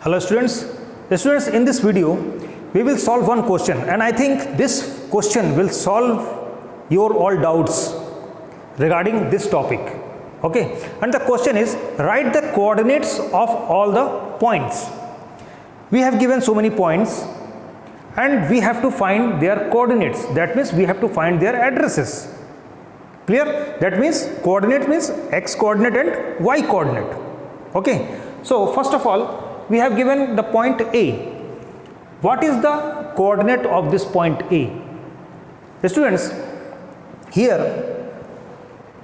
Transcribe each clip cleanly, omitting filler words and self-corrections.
Hello students. Students, in this video we will solve one question, and I think this question will solve your all doubts regarding this topic. Okay, and the question is, write the coordinates of all the points. We have given so many points and we have to find their coordinates. That means we have to find their addresses. Clear? That means coordinate means x coordinate and y coordinate. Okay, so first of all we have given the point A. What is the coordinate of this point A? Students, here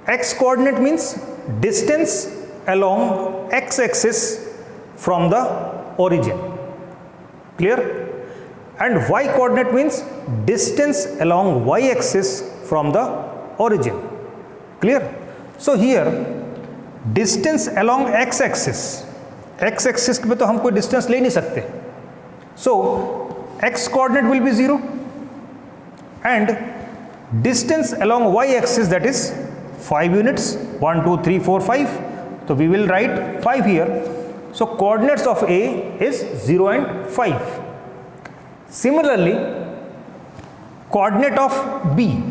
x coordinate means distance along x axis from the origin. Clear? And y coordinate means distance along y axis from the origin. Clear? So here distance along x axis पे तो हम कोई distance ले नहीं सकते. So x coordinate will be 0 and distance along y axis, that is 5 units, 1 2 3 4 5. So we will write 5 here. So coordinates of A is 0 and 5. Similarly, coordinate of B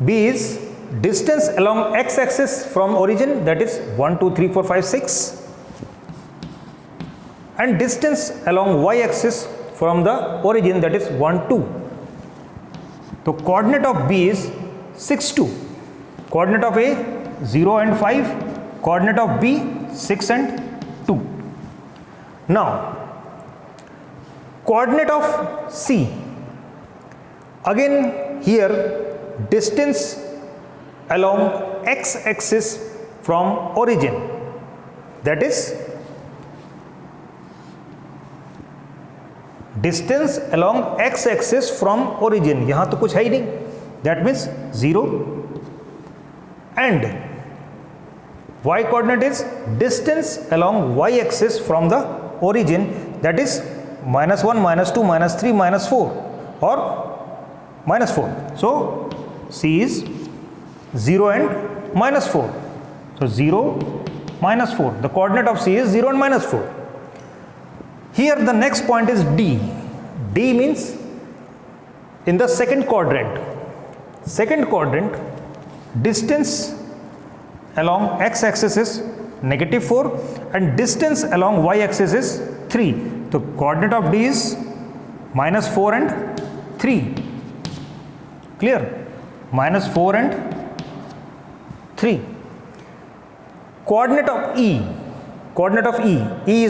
is distance along x axis from origin, that is 1 2 3 4 5 6, and distance along y axis from the origin, that is 1 2. So coordinate of B is 6 2. Coordinate of A 0 and 5, coordinate of B 6 and 2. Now coordinate of C, again here distance along x axis from origin, that is distance along x axis from origin. यहाँ तो कुछ है ही नहीं, that means 0, and y coordinate is distance along y axis from the origin, that is -1 -2 -3 -4 or -4. So C is 0 and -4. So 0 -4. The coordinate of C is 0 and -4. Here the next point is D. D means in the second quadrant. Second quadrant, distance along x axis is -4 and distance along y axis is 3. The coordinate of D is -4 and 3. Clear? -4 and 3. Coordinate of E. Coordinate of E. E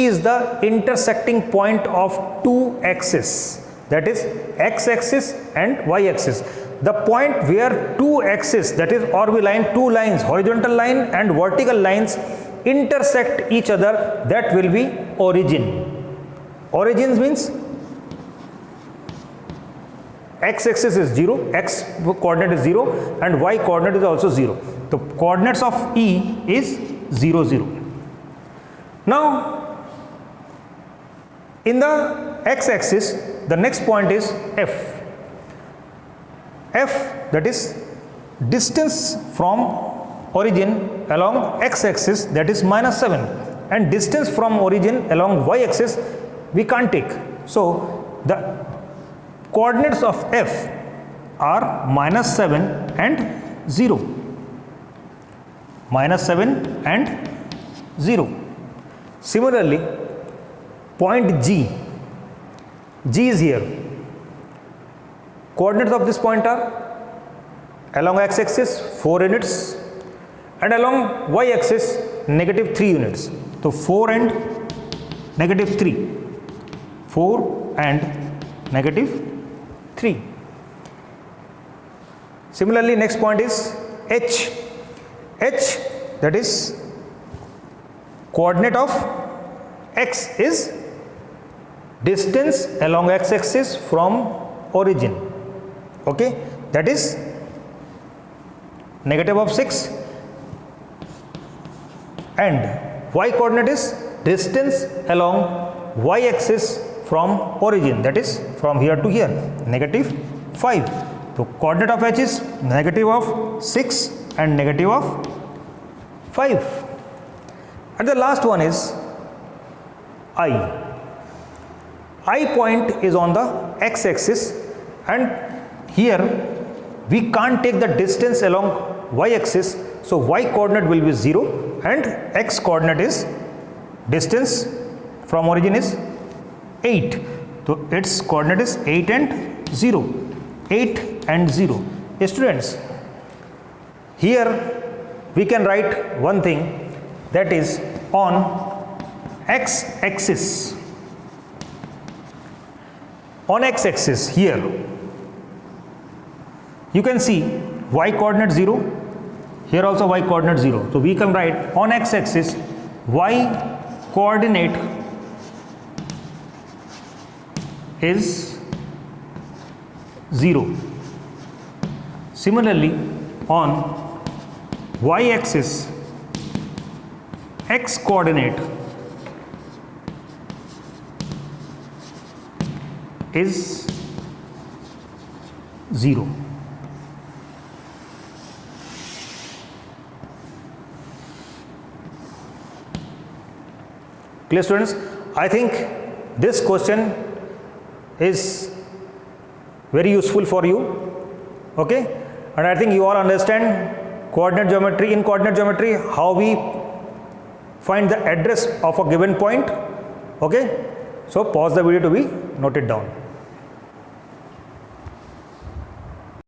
is the intersecting point of two axes, that is x axis and y axis. The point where two axes, that is, or we line two lines, horizontal line and vertical lines, intersect each other, that will be origin. Origins means x axis is 0, x coordinate is 0 and y coordinate is also 0. The coordinates of E is 0 0. Now in the x axis the next point is F. F, that is distance from origin along x axis, that is -7, and distance from origin along y axis we can't take. So the coordinates of F are -7 and 0. -7 and 0. Similarly, point G. G is here. Coordinates of this point are along x axis 4 units and along y axis -3 units. So 4 and -3. 4 and -3. Similarly, next point is H. H, that is coordinate of x is distance along x axis from origin. Okay, that is -6, and y coordinate is distance along y axis from origin, that is from here to here, -5. So coordinate of H is -6 and -5. And the last one is I. I point is on the x-axis, and here we can't take the distance along y-axis, so y coordinate will be 0 and x coordinate is distance from origin is 8. So its coordinate is 8 and 0. 8 and 0. Students, here we can write one thing, that is on x-axis. On x-axis here you can see y coordinate 0, here also y coordinate 0. So we can write on x-axis y coordinate is 0. Similarly, on y-axis x coordinate is 0. Clear, students? I think this question is very useful for you, okay? And I think you all understand coordinate geometry. In coordinate geometry, how we find the address of a given point, okay? So pause the video to be noted down.